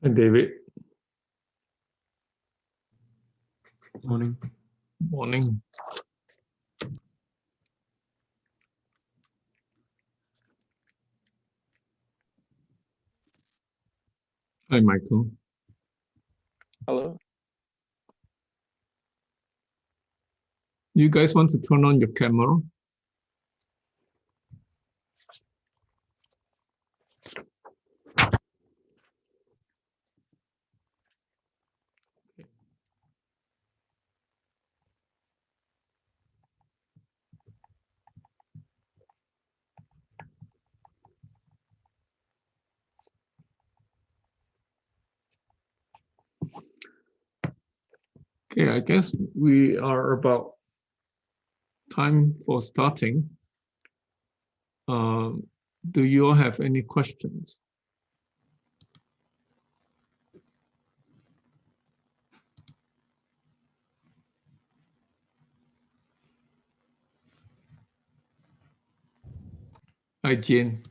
Hi, David. Morning. Morning. Hi, Michael. Hello. You guys want to turn on your camera? Okay, I guess we are about time for starting. Do you all have any questions? Hi, Jane.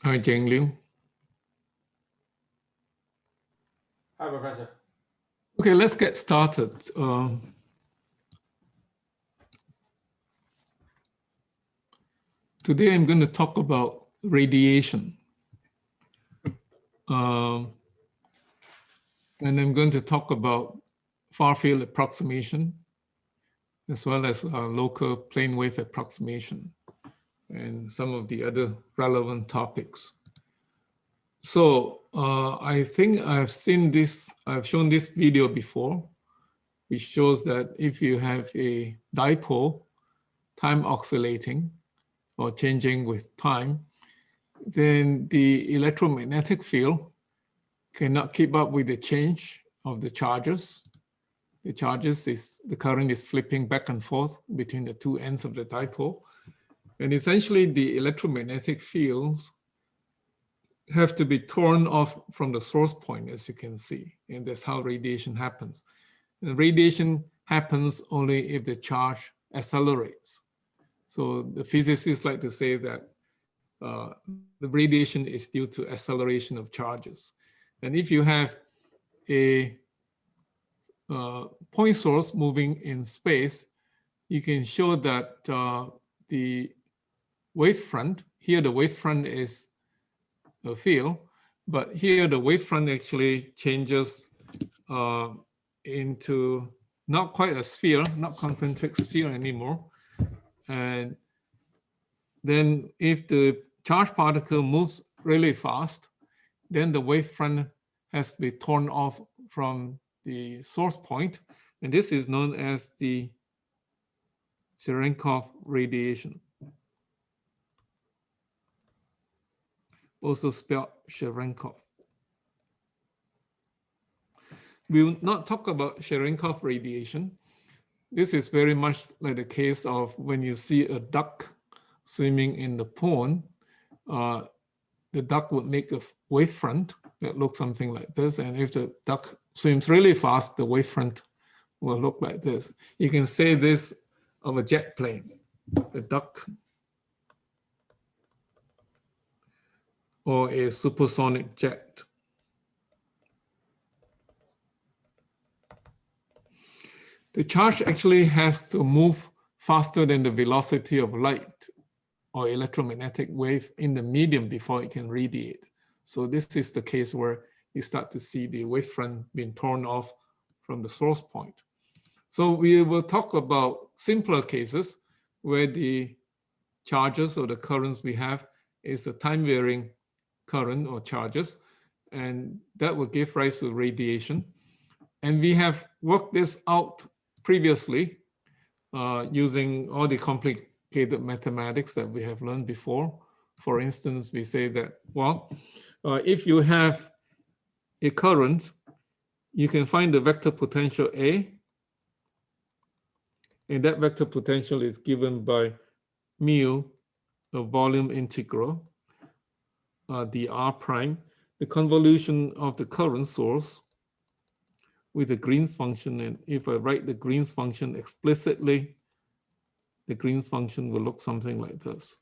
Hi, Jane Liu. Hi, Professor. Okay, let's get started. Today I'm going to talk about radiation. And I'm going to talk about far-field approximation, as well as local plane wave approximation, and some of the other relevant topics. So I think I've shown this video before, which shows that if you have a dipole, time oscillating or changing with time, then the electromagnetic field cannot keep up with the change of the charges. The current is flipping back and forth between the two ends of the dipole. And essentially the electromagnetic fields have to be torn off from the source point, as you can see. And that's how radiation happens. And radiation happens only if the charge accelerates. So the physicists like to say that the radiation is due to acceleration of charges. And if you have a point source moving in space, you can show that the wavefront, here the wavefront is a field, but here the wavefront actually changes into not quite a sphere, not concentric sphere anymore. And then if the charged particle moves really fast, then the wavefront has to be torn off from the source point. And this is known as the Cherenkov radiation, also spelled Cherenkov. We will not talk about Cherenkov radiation. This is very much like the case of when you see a duck swimming in the pond. The duck would make a wavefront that looks something like this. And if the duck swims really fast, the wavefront will look like this. You can say this of a jet plane, a duck, or a supersonic jet. The charge actually has to move faster than the velocity of light or electromagnetic wave in the medium before it can radiate. So this is the case where you start to see the wavefront being torn off from the source point. So we will talk about simpler cases where the charges or the currents we have is a time-varying current or charges, and that will give rise to radiation. And we have worked this out previously using all the complicated mathematics that we have learned before. for instance, we say that, well, if you have a current, you can find the vector potential A, and that vector potential is given by mu, a volume integral, dr prime, the convolution of the current source with the Green's function. And if I write the Green's function explicitly, the Green's function will look something like this.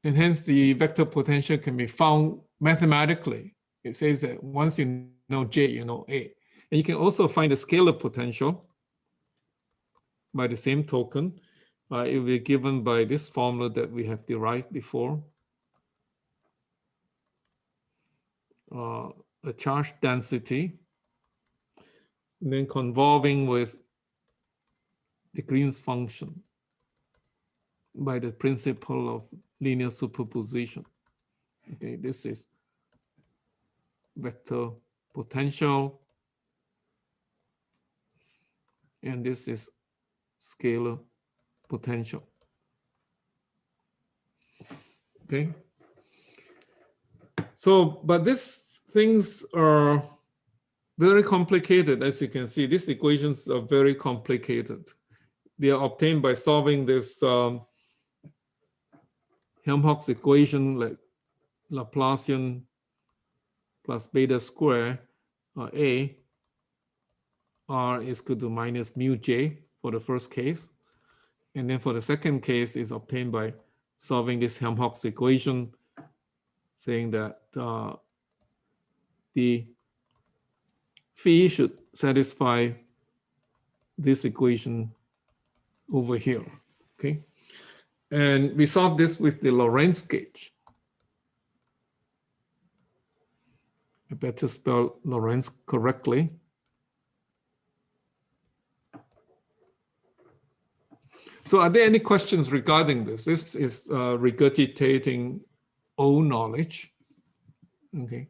And hence the vector potential can be found mathematically. It says that once you know J, you know A. And you can also find the scalar potential by the same token. It will be given by this formula that we have derived before. A charge density, and then convolving with the Green's function by the principle of linear superposition. Okay, this is vector potential, and this is scalar potential. Okay. So, but these things are very complicated, as you can see. These equations are very complicated. They are obtained by solving this Helmholtz equation, like Laplacian plus beta square A R is equal to minus mu J for the first case. And then for the second case is obtained by solving this Helmholtz equation, saying that the phi should satisfy this equation over here, okay? And we solve this with the Lorentz gauge. I better spell Lorentz correctly. So are there any questions regarding this? This is regurgitating old knowledge, okay?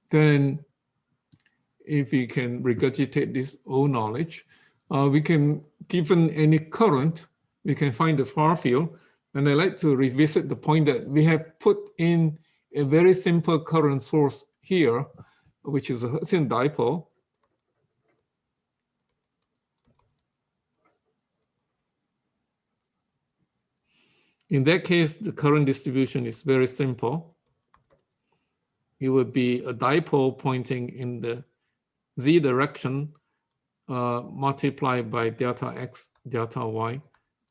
Then if we can regurgitate this old knowledge, we can, given any current, we can find the far field. And I like to revisit the point that we have put in a very simple current source here, which is a Hertzian dipole. In that case, the current distribution is very simple. It would be a dipole pointing in the z direction multiplied by delta x, delta y,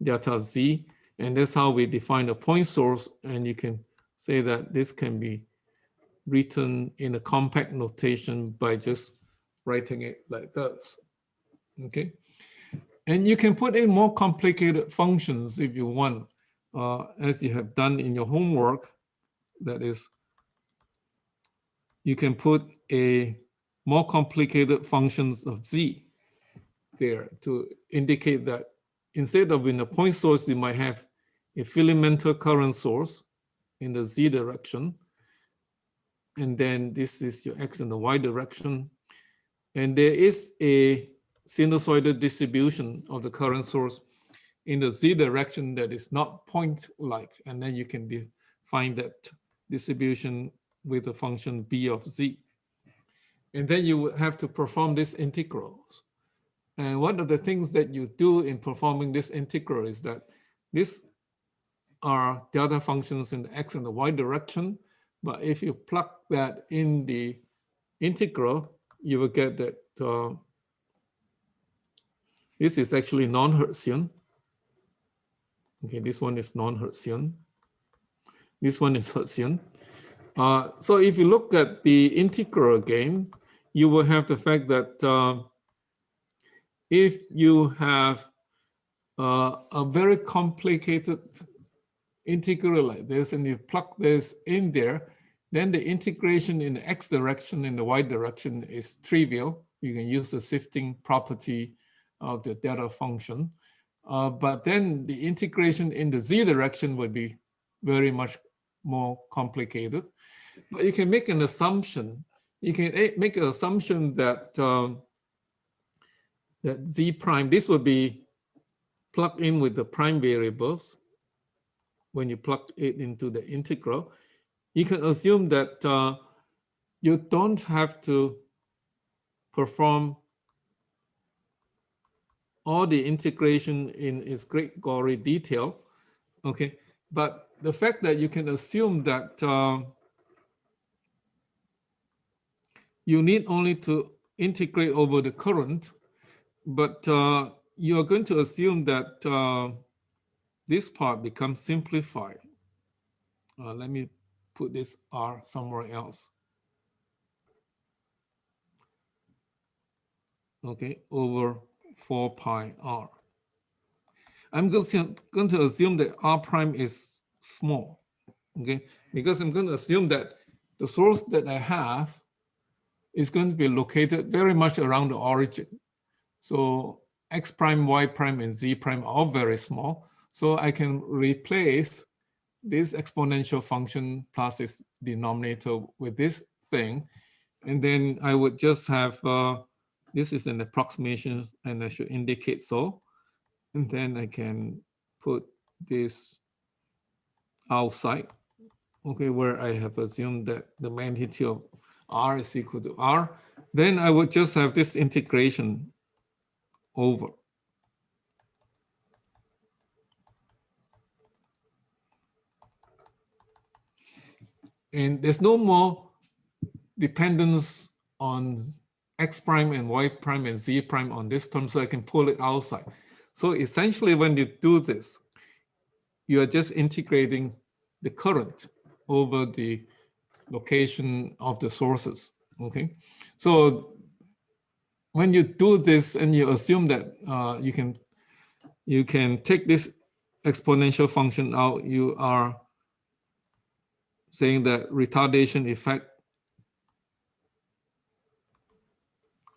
delta z. And that's how we define a point source. And you can say that this can be written in a compact notation by just writing it like this, okay? And you can put in more complicated functions if you want, as you have done in your homework. That is, you can put a more complicated functions of z there to indicate that instead of in a point source, you might have a filamental current source in the z direction. And then this is your x and the y direction. And there is a sinusoidal distribution of the current source in the z direction that is not point-like. And then you can find that distribution with the function b of z. And then you would have to perform these integrals. And one of the things that you do in performing this integral is that these are delta functions in the x and the y direction. But if you plug that in the integral, you will get that this is actually non-Hertzian. Okay, this one is non-Hertzian. This one is Hertzian. So if you look at the integral again, you will have the fact that if you have a very complicated integral like this, and you plug this in there, then the integration in the x direction and the y direction is trivial. You can use the shifting property of the delta function. But then the integration in the z direction would be very much more complicated. But you can make an assumption. You can make an assumption that that z prime, this would be plug in with the prime variables, when you plug it into the integral, you can assume that you don't have to perform all the integration in its great gory detail, okay? But the fact that you can assume that you need only to integrate over the current, but you are going to assume that this part becomes simplified. Let me put this R somewhere else. Okay, over 4 pi R. I'm going to assume that R prime is small, okay? Because I'm going to assume that the source that I have is going to be located very much around the origin. So X prime, Y prime, and Z prime are all very small. So I can replace this exponential function plus its denominator with this thing. And then I would just have, this is an approximation and I should indicate so. And then I can put this outside, okay, where I have assumed that the magnitude of R is equal to R. Then I would just have this integration over. And there's no more dependence on X prime and Y prime and Z prime on this term, so I can pull it outside. So essentially when you do this, you are just integrating the current over the location of the sources, okay? So when you do this and you assume that you can take this exponential function out, you are saying that retardation effect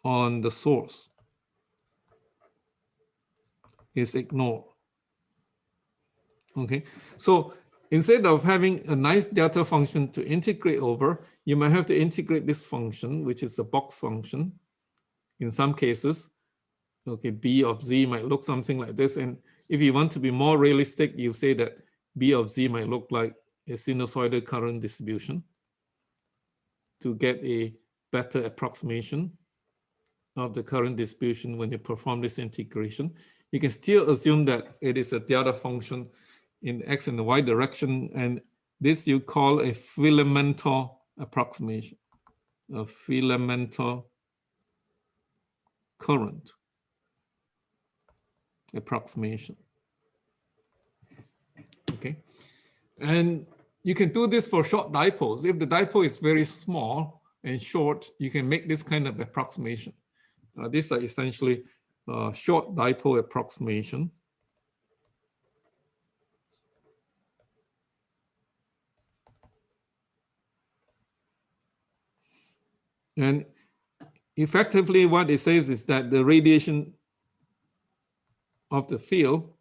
on the source is ignored. Okay, so instead of having a nice delta function to integrate over, you might have to integrate this function, which is a box function. In some cases, okay, B of Z might look something like this. And if you want to be more realistic, you say that B of Z might look like a sinusoidal current distribution to get a better approximation of the current distribution when you perform this integration. You can still assume that it is a delta function in the X and the Y direction, and this you call a filamental approximation, a filamental current approximation. Okay, and you can do this for short dipoles. If the dipole is very small and short, you can make this kind of approximation. These are essentially short dipole approximation. And effectively what it says is that the radiation of the field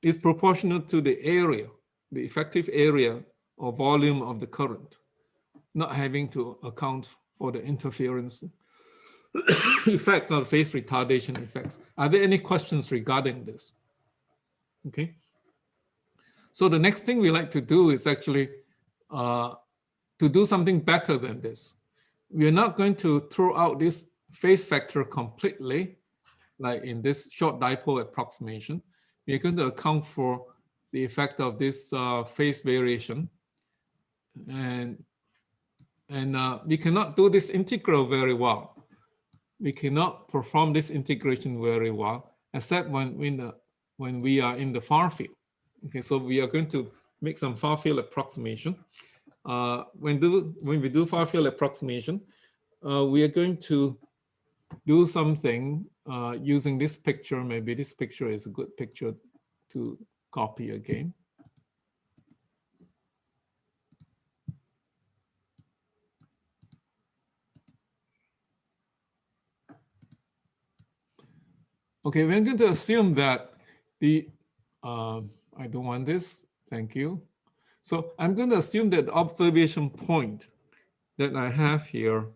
is proportional to the area, the effective area or volume of the current, not having to account for the interference effect or phase retardation effects. Are there any questions regarding this? Okay. So the next thing we like to do is actually to do something better than this. We are not going to throw out this phase factor completely, like in this short dipole approximation. We are going to account for the effect of this phase variation. And we cannot do this integral very well. We cannot perform this integration very well, except when we are in the far field. Okay, so we are going to make some far field approximation. When we do far field approximation, we are going to do something using this picture. Maybe this picture is a good picture to copy again. Okay, we're going to assume that the, I don't want this, thank you. So I'm going to assume that the observation point that I have here,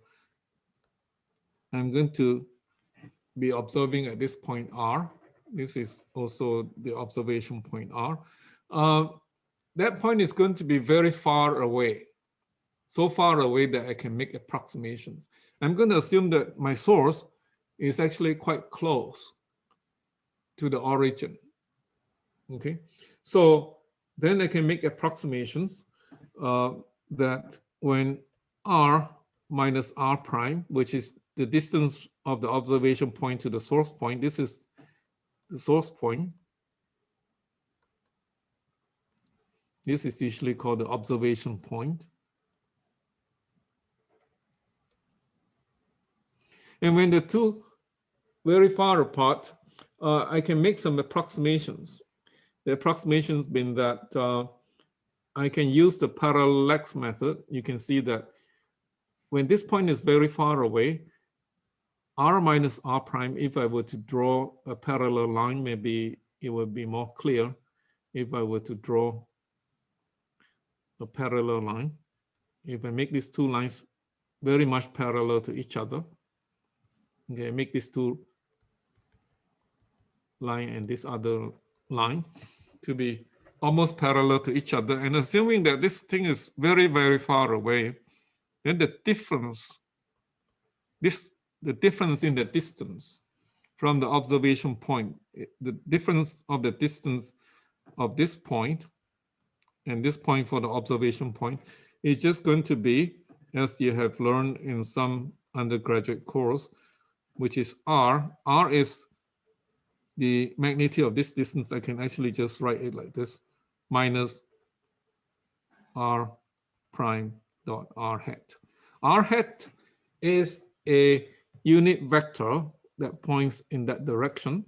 I'm going to be observing at this point R. This is also the observation point R. That point is going to be very far away, so far away that I can make approximations. I'm going to assume that my source is actually quite close to the origin. Okay, so then I can make approximations that when R minus R prime, which is the distance of the observation point to the source point, this is the source point. This is usually called the observation point. And when the two very far apart, I can make some approximations. The approximations being that I can use the parallax method. You can see that when this point is very far away, R minus R prime, if I were to draw a parallel line, maybe it would be more clear if I were to draw a parallel line. If I make these two lines very much parallel to each other, okay, make these two line and this other line to be almost parallel to each other, and assuming that this thing is very, very far away, then the difference in the distance from the observation point, the difference of the distance of this point and this point for the observation point is just going to be, as you have learned in some undergraduate course, which is R. R is the magnitude of this distance. I can actually just write it like this, minus R prime dot R hat. R hat is a unit vector that points in that direction.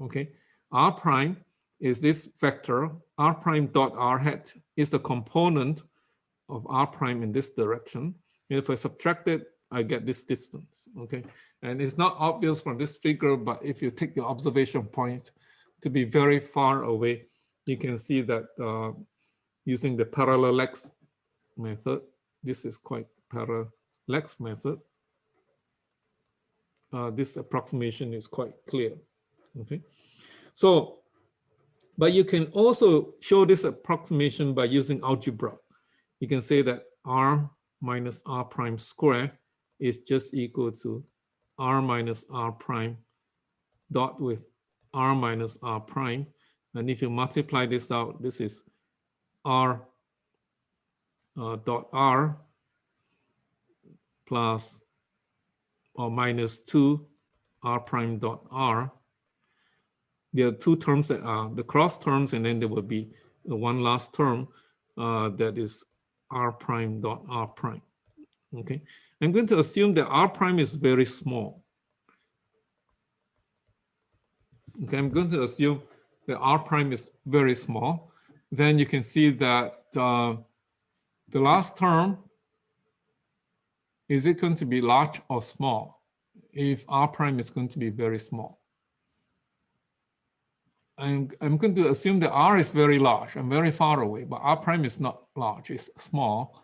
Okay, R prime is this vector. R prime dot R hat is the component of R prime in this direction. And if I subtract it, I get this distance. Okay, and it's not obvious from this figure, but if you take the observation point to be very far away, you can see that using the parallax method, this is quite parallax method, this approximation is quite clear. Okay, so, but you can also show this approximation by using algebra. You can say that R minus R prime square is just equal to R minus R prime dot with R minus R prime. And if you multiply this out, this is R dot R plus or minus 2 R prime dot R. There are two terms that are the cross terms, and then there will be one last term that is R prime dot R prime. Okay, I'm going to assume that R prime is very small. Okay, I'm going to assume that R prime is very small. Then you can see that the last term, is it going to be large or small if R prime is going to be very small? I'm going to assume that R is very large and very far away, but R prime is not large, it's small.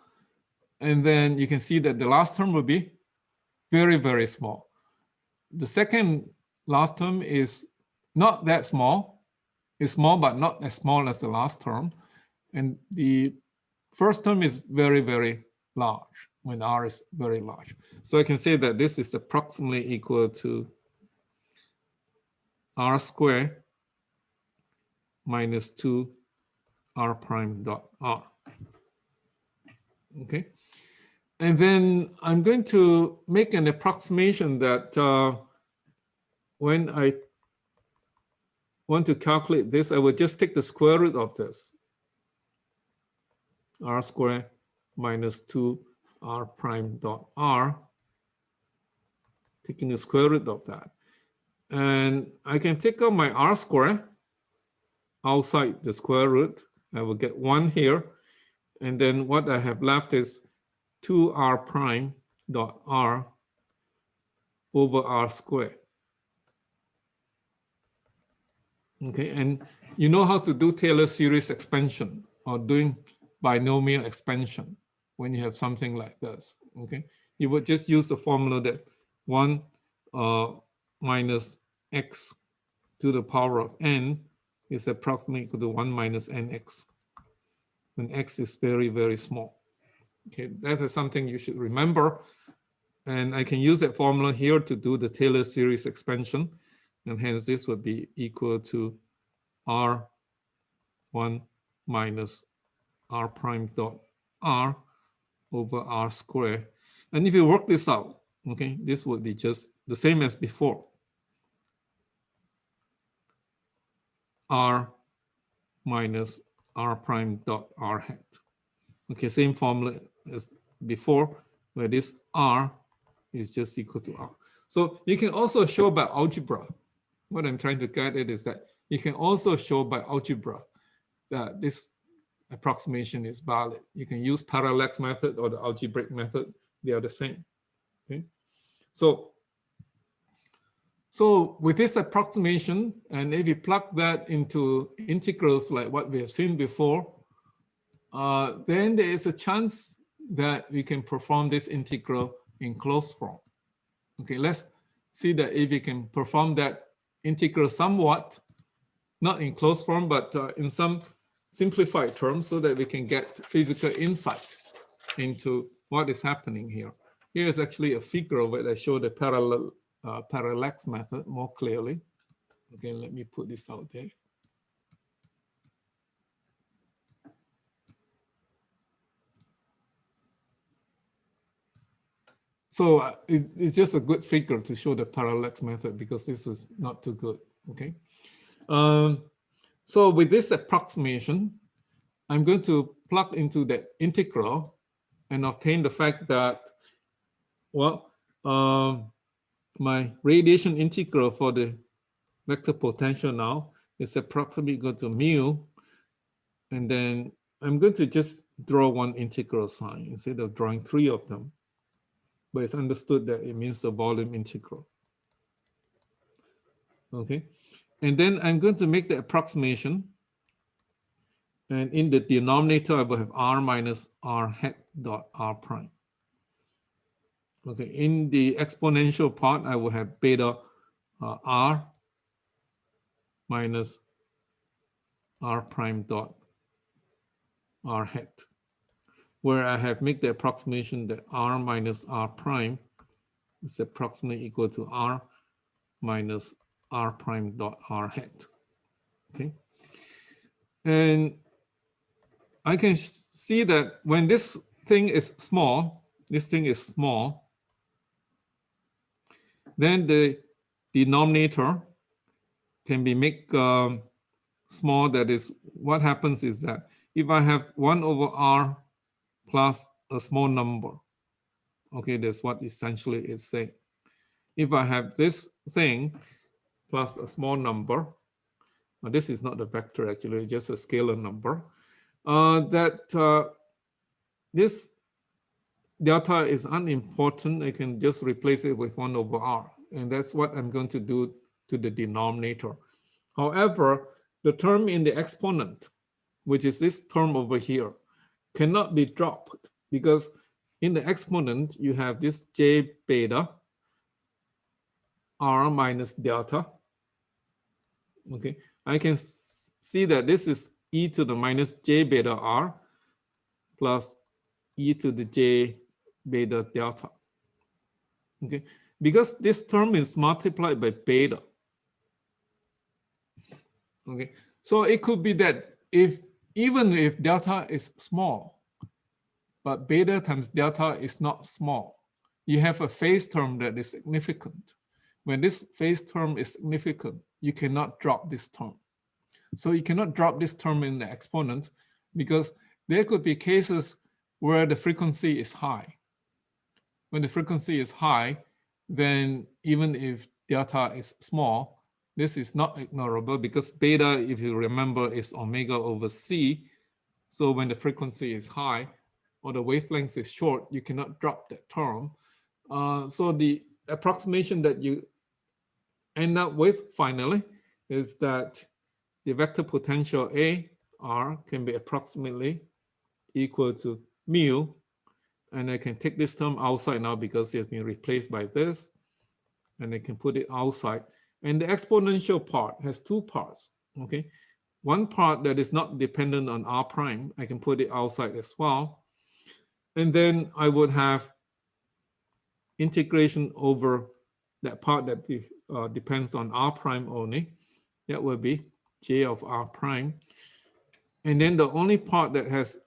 And then you can see that the last term will be very, very small. The second last term is not that small. It's small, but not as small as the last term. And the first term is very, very large when R is very large. So I can say that this is approximately equal to R squared minus 2 R prime dot R. Okay. And then I'm going to make an approximation that when I want to calculate this, I would just take the square root of this. R squared minus 2 R prime dot R, taking the square root of that. And I can take out my R squared outside the square root. I will get 1 here. And then what I have left is 2R prime dot R over R squared. Okay, and you know how to do Taylor series expansion or doing binomial expansion when you have something like this. Okay, you would just use the formula that 1 minus x to the power of n is approximately equal to 1 minus nx, when x is very, very small. Okay, that is something you should remember. And I can use that formula here to do the Taylor series expansion. And hence this would be equal to R1 minus R prime dot R over R squared. And if you work this out, okay, this would be just the same as before. R minus R prime dot R hat. Okay, same formula as before, where this R is just equal to R. So you can also show by algebra. What I'm trying to get at is that you can also show by algebra that this approximation is valid. You can use parallax method or the algebraic method. They are the same. Okay, so with this approximation, and if you plug that into integrals like what we have seen before, then there is a chance that we can perform this integral in closed form. Okay, let's see that if we can perform that integral somewhat, not in closed form, but in some simplified terms, so that we can get physical insight into what is happening here. Here is actually a figure of it that shows the parallax method more clearly. Okay, let me put this out there. So it's just a good figure to show the parallax method, because this was not too good. Okay. So with this approximation, I'm going to plug into that integral and obtain the fact that, well, my radiation integral for the vector potential now is approximately equal to mu. And then I'm going to just draw one integral sign instead of drawing three of them. But it's understood that it means the volume integral. Okay. And then I'm going to make the approximation. And in the denominator, I will have R minus R hat dot R prime. Okay. In the exponential part, I will have beta R minus R prime dot R hat, where I have made the approximation that R minus R prime is approximately equal to R minus R prime dot R hat. Okay. And I can see that when this thing is small, then the denominator can be made small. That is, what happens is that if I have 1 over R plus a small number, okay, that's what essentially it's saying. If I have this thing plus a small number, this is not a vector actually, just a scalar number, this delta is unimportant. I can just replace it with 1 over R. And that's what I'm going to do to the denominator. However, the term in the exponent, which is this term over here, cannot be dropped, because in the exponent, you have this J beta R minus delta. Okay, I can see that this is e to the minus J beta R plus e to the J beta delta. Okay, because this term is multiplied by beta. Okay, so it could be that even if delta is small, but beta times delta is not small, you have a phase term that is significant. When this phase term is significant, you cannot drop this term. So you cannot drop this term in the exponent, because there could be cases where the frequency is high. When the frequency is high, then even if delta is small, this is not ignorable, because beta, if you remember, is omega over c. So when the frequency is high or the wavelength is short, you cannot drop that term. So the approximation that you end up with finally is that the vector potential A, R, can be approximately equal to mu. And I can take this term outside now because it has been replaced by this. And I can put it outside. And the exponential part has two parts, okay? One part that is not dependent on r prime, I can put it outside as well. And then I would have integration over that part that depends on r prime only. That will be j of r prime. And then the only part that has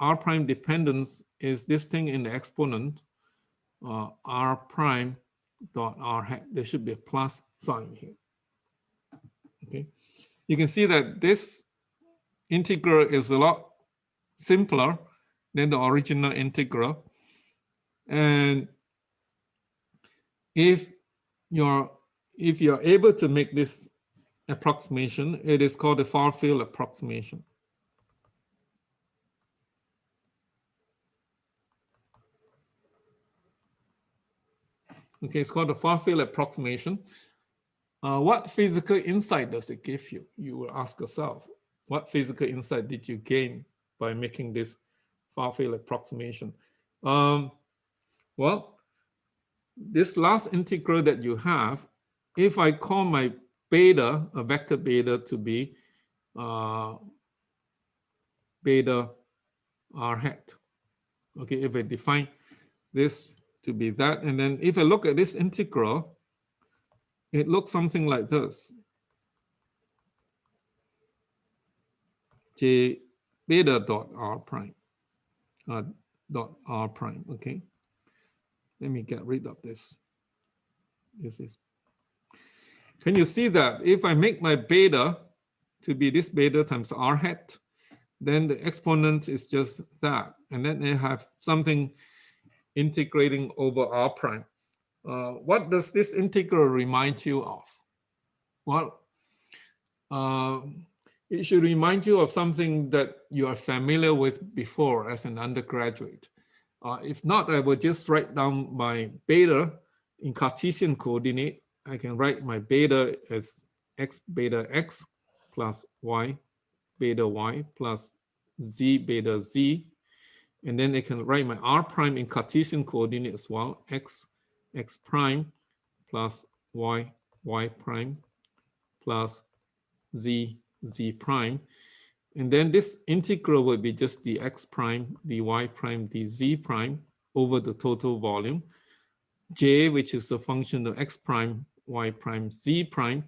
r prime dependence is this thing in the exponent, r prime dot r hat. There should be a plus sign here. Okay, you can see that this integral is a lot simpler than the original integral. And if you're able to make this approximation, it is called the far field approximation. Okay, it's called the far field approximation. What physical insight does it give you? You will ask yourself, what physical insight did you gain by making this far field approximation? Well, this last integral that you have, if I call my beta, a vector beta, to be beta r hat, okay, if I define this to be that, and then if I look at this integral, it looks something like this. J beta dot r prime, dot r prime, okay? Let me get rid of this. This is, can you see that if I make my beta to be this beta times r hat, then the exponent is just that. And then I have something integrating over r prime. What does this integral remind you of? Well, it should remind you of something that you are familiar with before as an undergraduate. If not, I will just write down my beta in Cartesian coordinate. I can write my beta as x beta x plus y beta y plus z beta z. And then I can write my r prime in Cartesian coordinate as well, x prime plus y prime plus z prime. And then this integral would be just dx prime, dy prime, dz prime over the total volume. J, which is a function of x prime, y prime, z prime.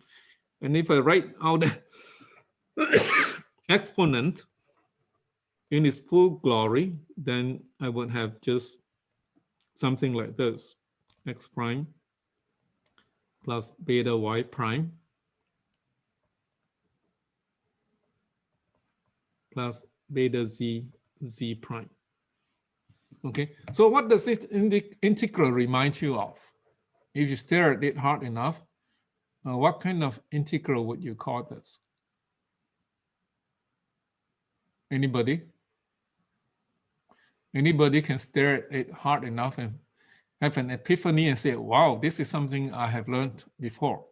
And if I write out the exponent in its full glory, then I would have just something like this, x prime plus beta y prime plus beta z prime. Okay, so what does this integral remind you of? If you stare at it hard enough, what kind of integral would you call this? Anybody? Anybody can stare at it hard enough and have an epiphany and say, wow, this is something I have learned before.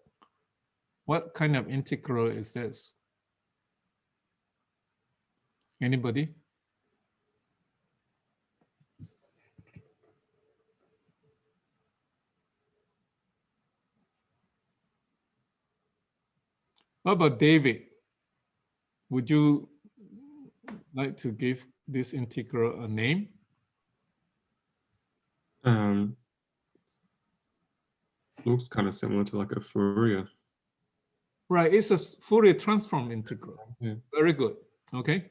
What kind of integral is this? Anybody? How about David? Would you like to give this integral a name? Looks kind of similar to like a Fourier. Right, it's a Fourier transform integral. Yeah. Very good. Okay,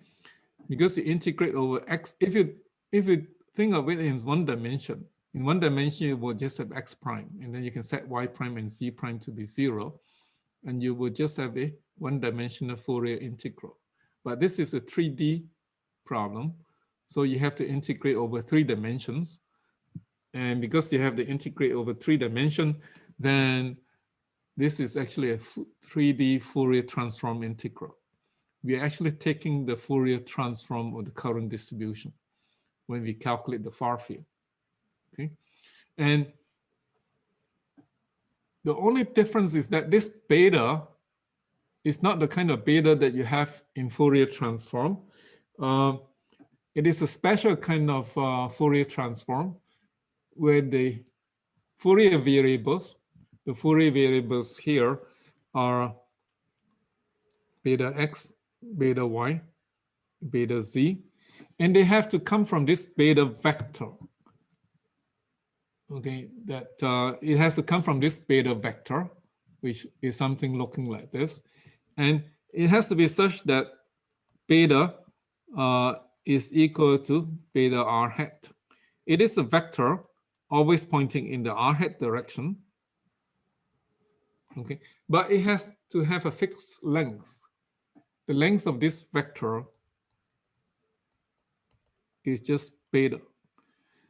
because you integrate over x. If you think of it in one dimension, you will just have x prime, and then you can set y prime and z prime to be 0, and you will just have a one-dimensional Fourier integral. But this is a 3D problem, so you have to integrate over 3 dimensions. And because you have to integrate over 3 dimensions, then this is actually a 3D Fourier transform integral. We are actually taking the Fourier transform of the current distribution when we calculate the far field. Okay, and the only difference is that this beta is not the kind of beta that you have in Fourier transform. It is a special kind of Fourier transform where the Fourier variables here are beta x, beta y, beta z, and they have to come from this beta vector. Okay, that it has to come from this beta vector, which is something looking like this. And it has to be such that beta is equal to beta r hat. It is a vector always pointing in the r hat direction. Okay, but it has to have a fixed length. The length of this vector is just beta.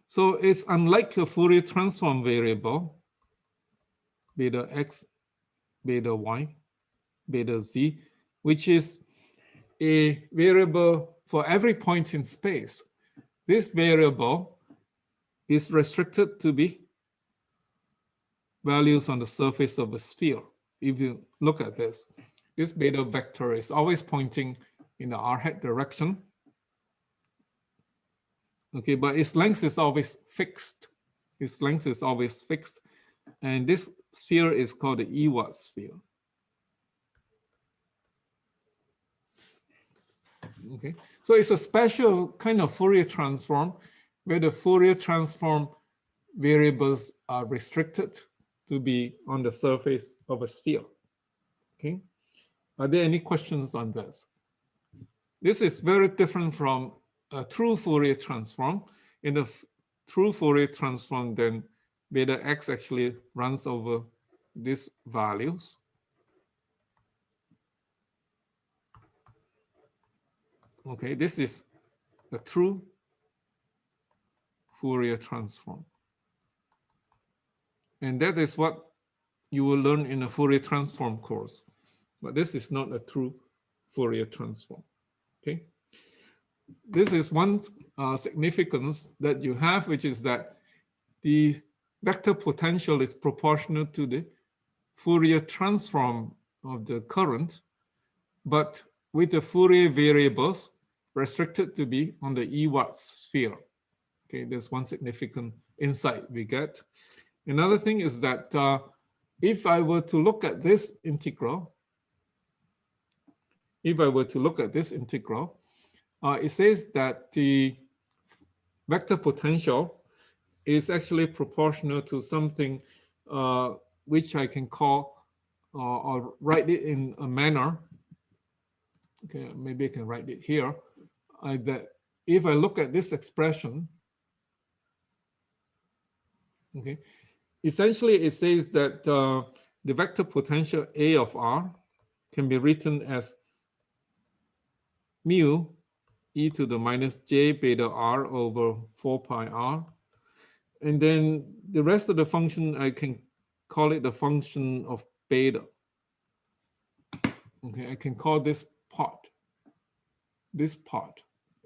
So it's unlike a Fourier transform variable, beta x, beta y, beta z, which is a variable for every point in space. This variable is restricted to be values on the surface of a sphere. If you look at this beta vector is always pointing in the r hat direction. Okay, but its length is always fixed. Its length is always fixed. And this sphere is called the Ewart sphere. Okay, so it's a special kind of Fourier transform where the Fourier transform variables are restricted to be on the surface of a sphere. Okay, are there any questions on this? This is very different from a true Fourier transform. In the true Fourier transform, then beta x actually runs over these values. Okay, this is a true Fourier transform. And that is what you will learn in a Fourier transform course. But this is not a true Fourier transform. Okay. This is one significance that you have, which is that the vector potential is proportional to the Fourier transform of the current, but with the Fourier variables restricted to be on the Ewart sphere. Okay, there's one significant insight we get. Another thing is that if I were to look at this integral, it says that the vector potential is actually proportional to something which I can call or write it in a manner. Okay, maybe I can write it here. That if I look at this expression, okay, essentially it says that the vector potential A of R can be written as mu e to the minus j beta r over 4 pi r. And then the rest of the function, I can call it the function of beta. Okay, I can call this part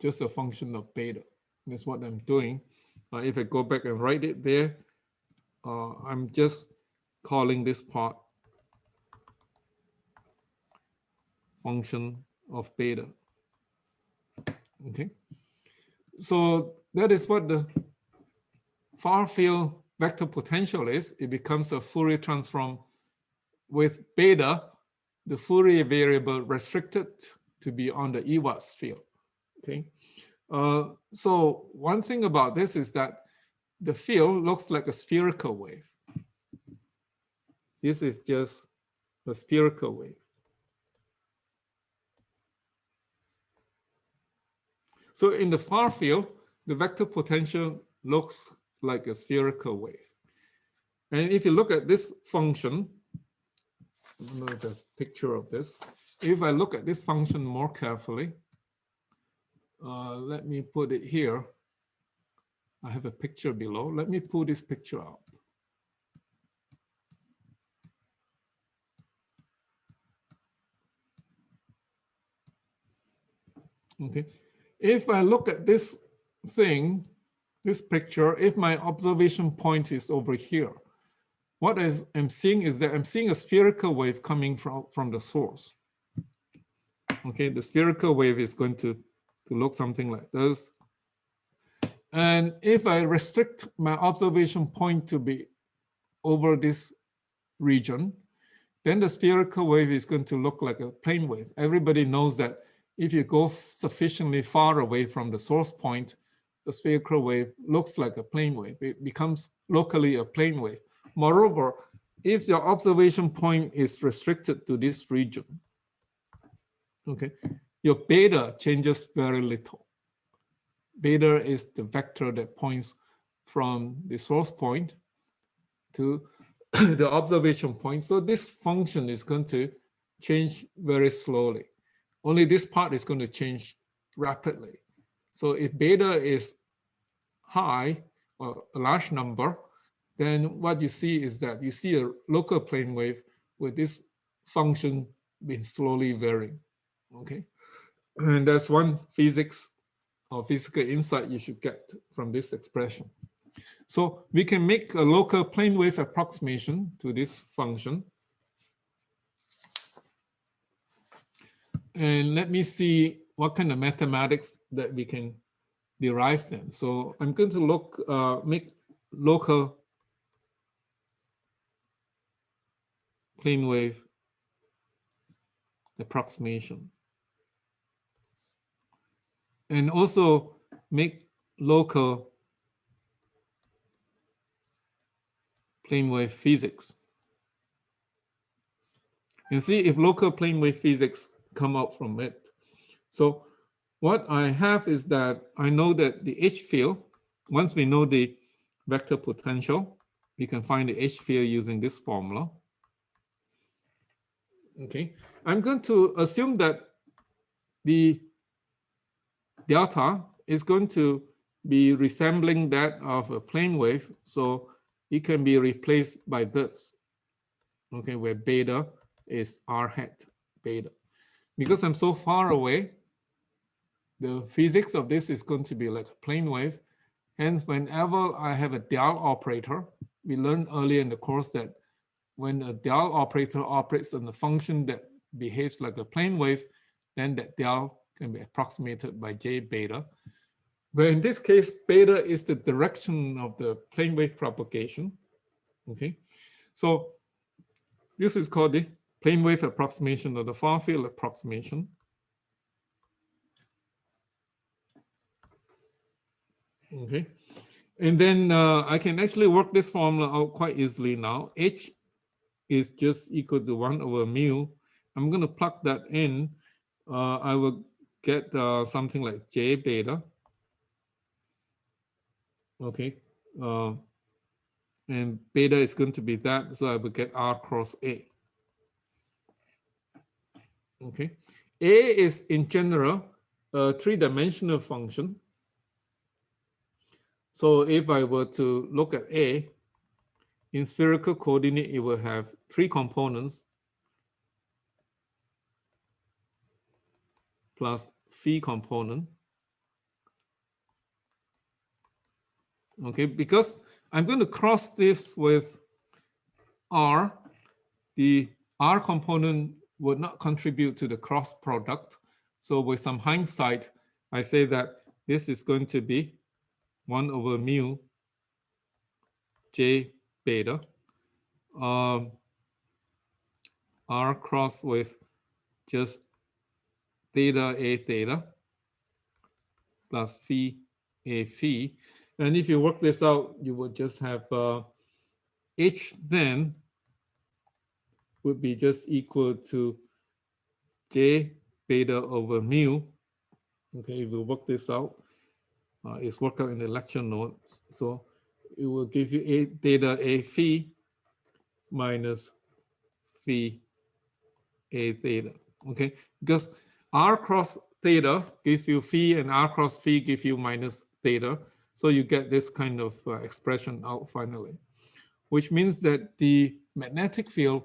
just a function of beta. That's what I'm doing. If I go back and write it there, I'm just calling this part function of beta. Okay, so that is what the far field vector potential is. It becomes a Fourier transform with beta, the Fourier variable restricted to be on the Ewart sphere. Okay, so one thing about this is that the field looks like a spherical wave. This is just a spherical wave. So in the far field, the vector potential looks like a spherical wave. And if you look at this function, the picture of this, if I look at this function more carefully, let me put it here. I have a picture below. Let me pull this picture out. Okay, if I look at this thing, this picture, if my observation point is over here, what I'm seeing is that I'm seeing a spherical wave coming from the source. Okay, the spherical wave is going to look something like this. And if I restrict my observation point to be over this region, then the spherical wave is going to look like a plane wave. Everybody knows that if you go sufficiently far away from the source point, the spherical wave looks like a plane wave. It becomes locally a plane wave. Moreover, if your observation point is restricted to this region, okay, your beta changes very little. Beta is the vector that points from the source point to the observation point. So this function is going to change very slowly. Only this part is going to change rapidly. So if beta is high or a large number, then what you see is that you see a local plane wave with this function being slowly varying. Okay, and that's one physics or physical insight you should get from this expression. So we can make a local plane wave approximation to this function. And let me see what kind of mathematics that we can derive then. So I'm going to make local plane wave approximation. And also make local plane wave physics. And see if local plane wave physics come out from it. So what I have is that I know that the H field, once we know the vector potential, we can find the H field using this formula. Okay, I'm going to assume that the delta is going to be resembling that of a plane wave. So it can be replaced by this, okay, where beta is r hat beta. Because I'm so far away, the physics of this is going to be like a plane wave. Hence, whenever I have a del operator, we learned earlier in the course that when a del operator operates on a function that behaves like a plane wave, then that del can be approximated by j beta. But in this case, beta is the direction of the plane wave propagation. Okay, so this is called the plane wave approximation or the far field approximation. Okay, and then I can actually work this formula out quite easily now. H is just equal to 1 over mu. I'm going to plug that in. I will get something like j beta. Okay, and beta is going to be that, so I will get r cross a. Okay, a is in general a three-dimensional function. So if I were to look at a, in spherical coordinate, it will have three components plus phi component. Okay, because I'm going to cross this with r, the r component would not contribute to the cross product. So with some hindsight, I say that this is going to be 1 over mu j beta r cross with just theta a theta plus phi a phi. And if you work this out, you would just have h then would be just equal to j beta over mu. Okay, if we work this out, it's worked out in the lecture notes. So it will give you a theta a phi minus phi a theta. Okay, because r cross theta gives you phi and r cross phi gives you minus theta. So you get this kind of expression out finally, which means that the magnetic field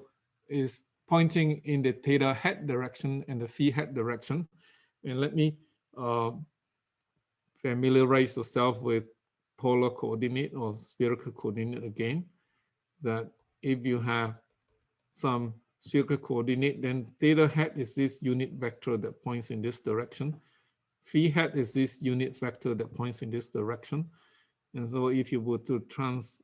is pointing in the theta hat direction and the phi hat direction. And let me familiarize yourself with polar coordinate or spherical coordinate again, that if you have some spherical coordinate, then theta hat is this unit vector that points in this direction. Phi hat is this unit vector that points in this direction. And so if you were to transfer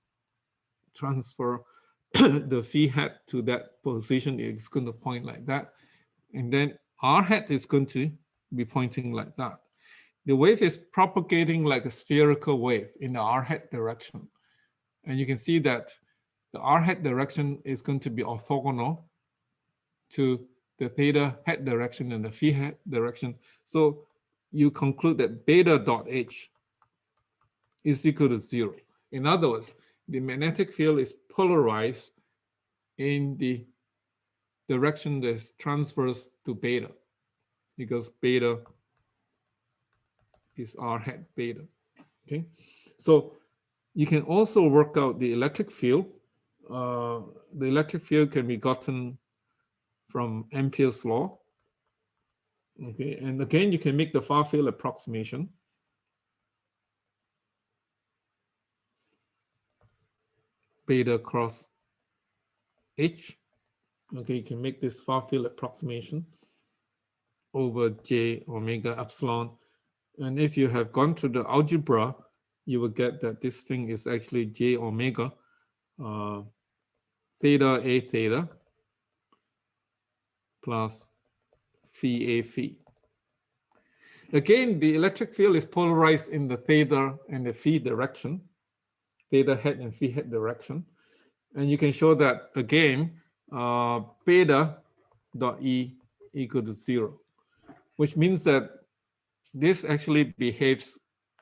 the phi hat to that position is going to point like that. And then r hat is going to be pointing like that. The wave is propagating like a spherical wave in the r hat direction. And you can see that the r hat direction is going to be orthogonal to the theta hat direction and the phi hat direction. So you conclude that beta dot h is equal to 0. In other words, the magnetic field is polarized in the direction that's transverse to beta, because beta is r hat beta. Okay, so you can also work out the electric field. The electric field can be gotten from Ampere's law. Okay, and again, you can make the far field approximation. Beta cross h. Okay, you can make this far field approximation over j omega epsilon. And if you have gone through the algebra, you will get that this thing is actually j omega theta a theta plus phi a phi. Again, the electric field is polarized in the theta and the phi direction, theta hat and phi hat direction. And you can show that again, beta dot E equal to 0, which means that this actually behaves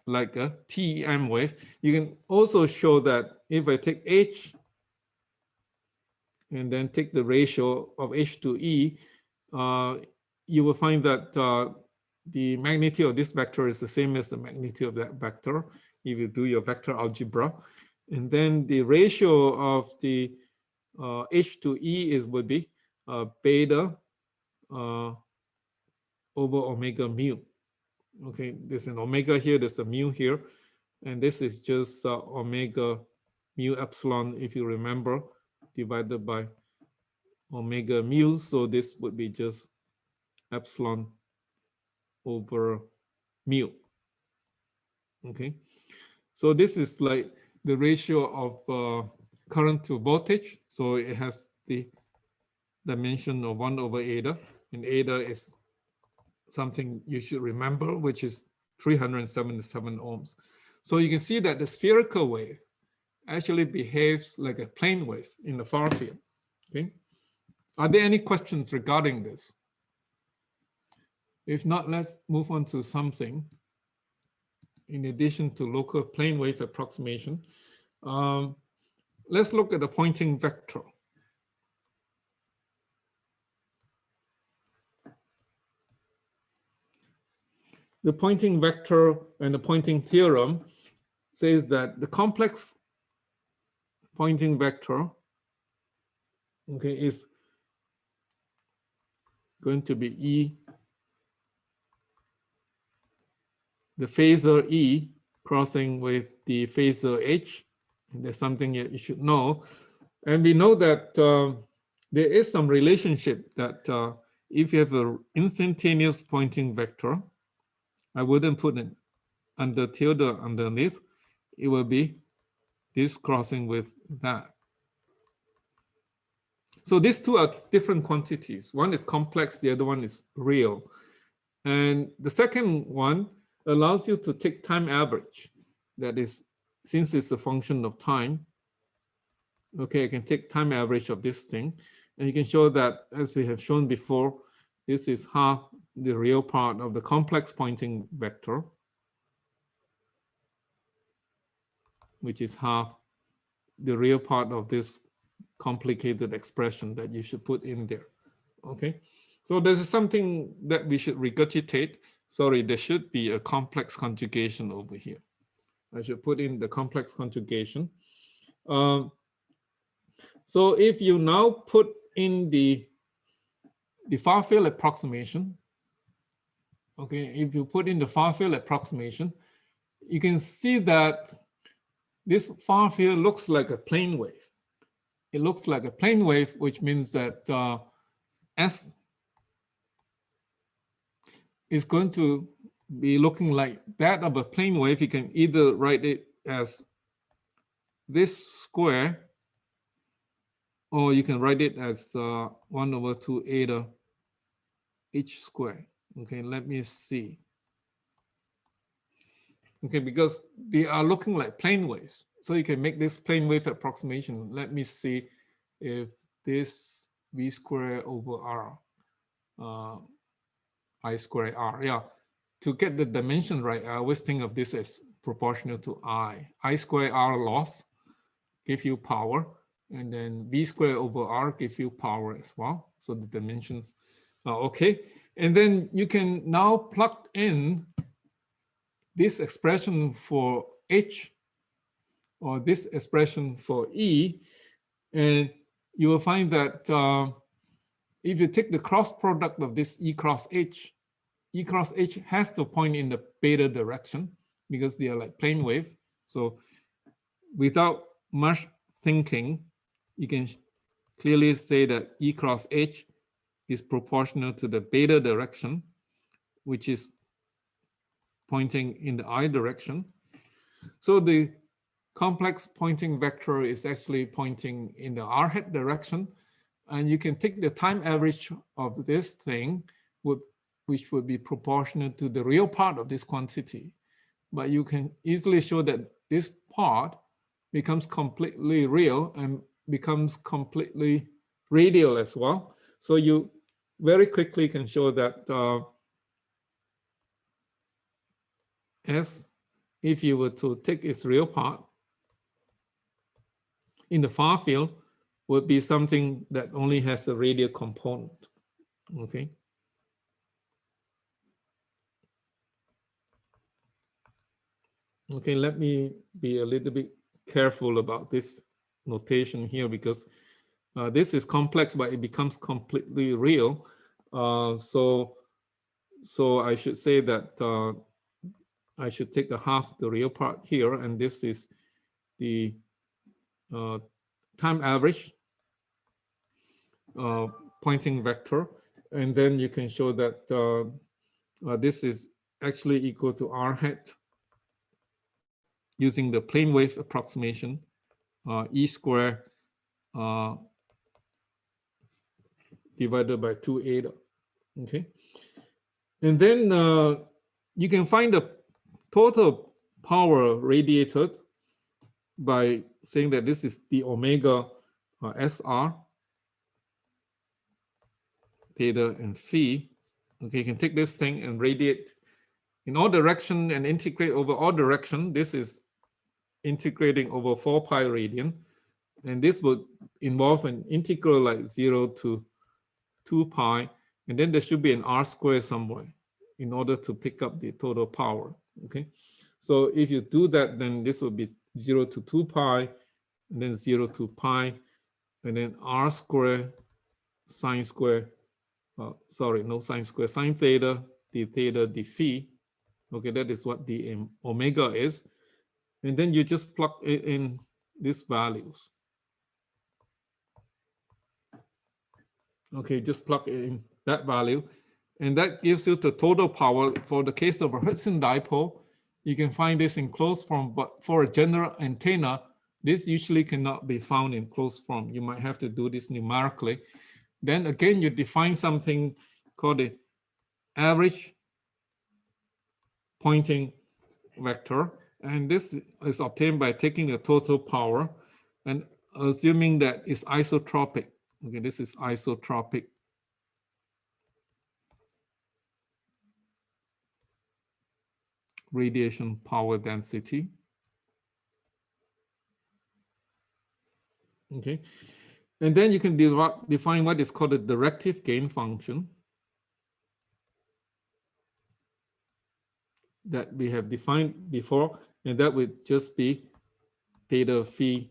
like a TEM wave. You can also show that if I take H and then take the ratio of H to E, you will find that the magnitude of this vector is the same as the magnitude of that vector if you do your vector algebra. And then the ratio of the H to E would be beta over omega mu. Okay, there's an omega here, there's a mu here, and this is just omega mu epsilon, if you remember, divided by omega mu. So this would be just epsilon over mu. Okay, so this is like the ratio of current to voltage. So it has the dimension of 1 over eta, and eta is something you should remember, which is 377 ohms. So you can see that the spherical wave actually behaves like a plane wave in the far field. Okay, are there any questions regarding this? If not, let's move on to something in addition to local plane wave approximation. Let's look at the pointing vector. The pointing vector and the pointing theorem says that the complex pointing vector, okay, is going to be E, the phasor E crossing with the phasor H. And there's something that you should know. And we know that there is some relationship that if you have an instantaneous pointing vector, I wouldn't put it under tilde underneath. It will be this crossing with that. So these two are different quantities. One is complex, the other one is real. And the second one allows you to take time average. That is, since it's a function of time, okay, I can take time average of this thing. And you can show that, as we have shown before, this is half the real part of the complex pointing vector, which is half the real part of this complicated expression that you should put in there. Okay, so there's something that we should regurgitate. Sorry, there should be a complex conjugation over here. I should put in the complex conjugation. So if you now put in the far field approximation, okay, if you put in the far field approximation, you can see that this far field looks like a plane wave. It looks like a plane wave, which means that S is going to be looking like that of a plane wave. You can either write it as this square or you can write it as 1 over 2 eta h squared. Okay, let me see. Okay, because they are looking like plane waves. So you can make this plane wave approximation. Let me see if this v squared over r, I squared r. Yeah, to get the dimension right, I always think of this as proportional to I squared r loss give you power, and then v squared over r give you power as well. So the dimensions are okay. And then you can now plug in this expression for h, or this expression for E, and you will find that if you take the cross product of this E cross H has to point in the beta direction because they are like plane wave. So without much thinking, you can clearly say that E cross H is proportional to the beta direction, which is pointing in the I direction. So the complex pointing vector is actually pointing in the r hat direction, and you can take the time average of this thing, which would be proportional to the real part of this quantity. But you can easily show that this part becomes completely real and becomes completely radial as well. So you very quickly can show that S, if you were to take its real part, in the far field would be something that only has a radial component, okay? Okay, let me be a little bit careful about this notation here because this is complex, but it becomes completely real. So I should say that I should take a half the real part here, and this is the time average pointing vector, and then you can show that this is actually equal to r hat using the plane wave approximation, E squared divided by 2 eta, okay? And then you can find the total power radiated by saying that this is the omega SR, theta and phi. Okay, you can take this thing and radiate in all direction and integrate over all direction. This is integrating over 4 pi radian. And this would involve an integral like 0 to 2 pi. And then there should be an r squared somewhere in order to pick up the total power. Okay, so if you do that, then this would be 0 to 2 pi, and then 0 to pi, and then r squared sine square, sorry, no sine square, sine theta, d phi. Okay, that is what the omega is. And then you just plug it in these values. Okay, just plug in that value. And that gives you the total power. For the case of a Hertzian dipole, you can find this in closed form, but for a general antenna, this usually cannot be found in closed form. You might have to do this numerically. Then again, you define something called the average pointing vector. And this is obtained by taking the total power and assuming that it's isotropic. Okay, this is isotropic. Radiation power density. Okay, and then you can define what is called a directive gain function that we have defined before, and that would just be theta phi,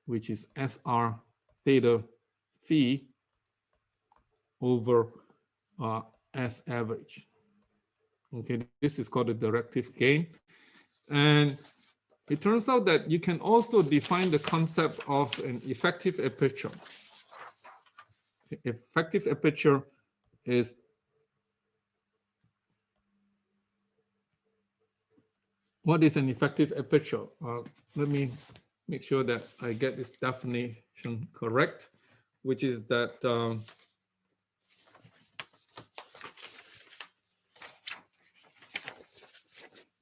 which is SR theta phi over S average. Okay, this is called a directive gain. And it turns out that you can also define the concept of an effective aperture. Effective aperture is what is an effective aperture? Let me make sure that I get this definition correct. which is that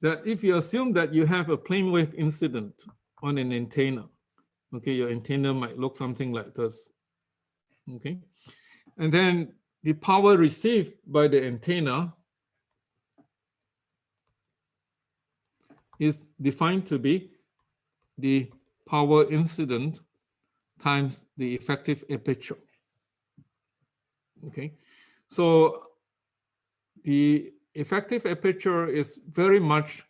that if you assume that you have a plane wave incident on an antenna, okay, your antenna might look something like this, okay? And then the power received by the antenna is defined to be the power incident times the effective aperture, okay? So the effective aperture is very much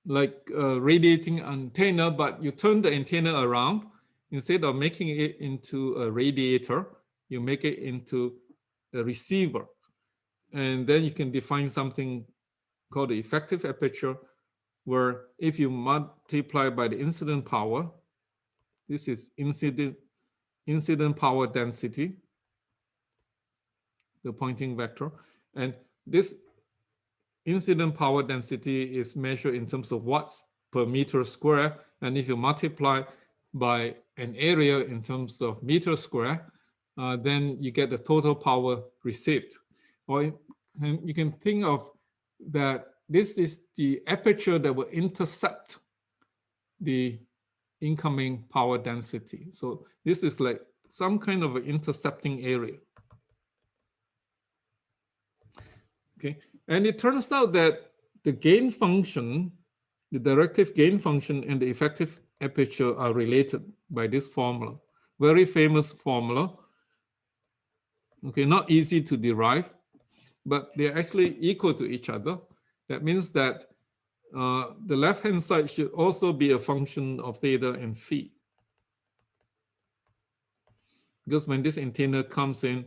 like a radiating antenna, but you turn the antenna around. Instead of making it into a radiator, you make it into a receiver. And then you can define something called the effective aperture, where if you multiply by the incident power, this is incident power density, the Poynting vector, and this incident power density is measured in terms of watts per meter square. And if you multiply by an area in terms of meter square, then you get the total power received. Or you can think of that this is the aperture that will intercept the incoming power density. So this is like some kind of an intercepting area. Okay, and it turns out that the gain function, the directive gain function and the effective aperture are related by this formula. Very famous formula. Okay, not easy to derive, but they're actually equal to each other. That means that the left-hand side should also be a function of theta and phi. Because when this antenna comes in,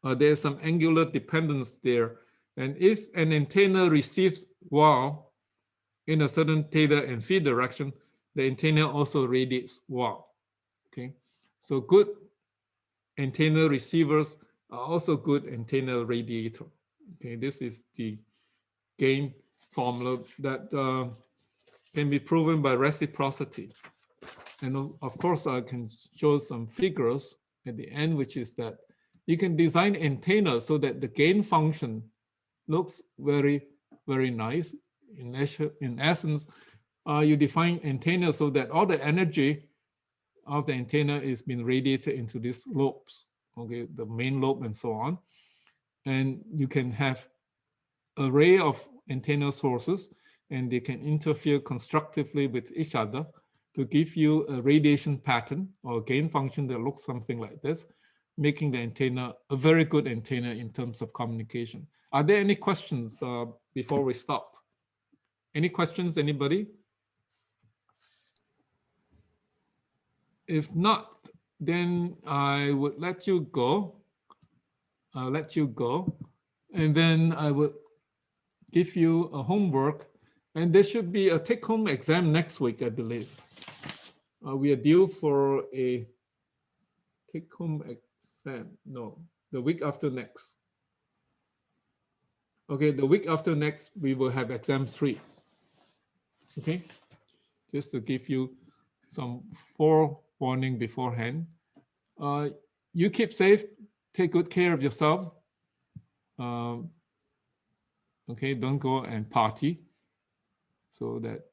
there's some angular dependence there. And if an antenna receives wow in a certain theta and phi direction, the antenna also radiates wow. Okay, so good antenna receivers are also good antenna radiator. Okay, this is the gain formula that can be proven by reciprocity. And of course, I can show some figures at the end, which is that you can design antennas so that the gain function looks very, very nice. In essence, you define antenna so that all the energy of the antenna is being radiated into these lobes, okay, the main lobe and so on. And you can have an array of antenna sources, and they can interfere constructively with each other to give you a radiation pattern or a gain function that looks something like this, making the antenna a very good antenna in terms of communication. Are there any questions before we stop? Any questions, anybody? If not, then I would let you go. I'll let you go. And then I would give you a homework. And there should be a take-home exam next week, I believe. We are due for a take-home exam. No, the week after next. Okay, the week after next, we will have exam 3. Okay, just to give you some forewarning beforehand. You keep safe, take good care of yourself. Okay, don't go and party so that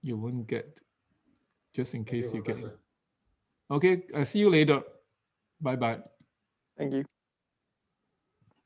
you won't get, just in case you get. Okay, I'll see you later. Bye-bye. Thank you.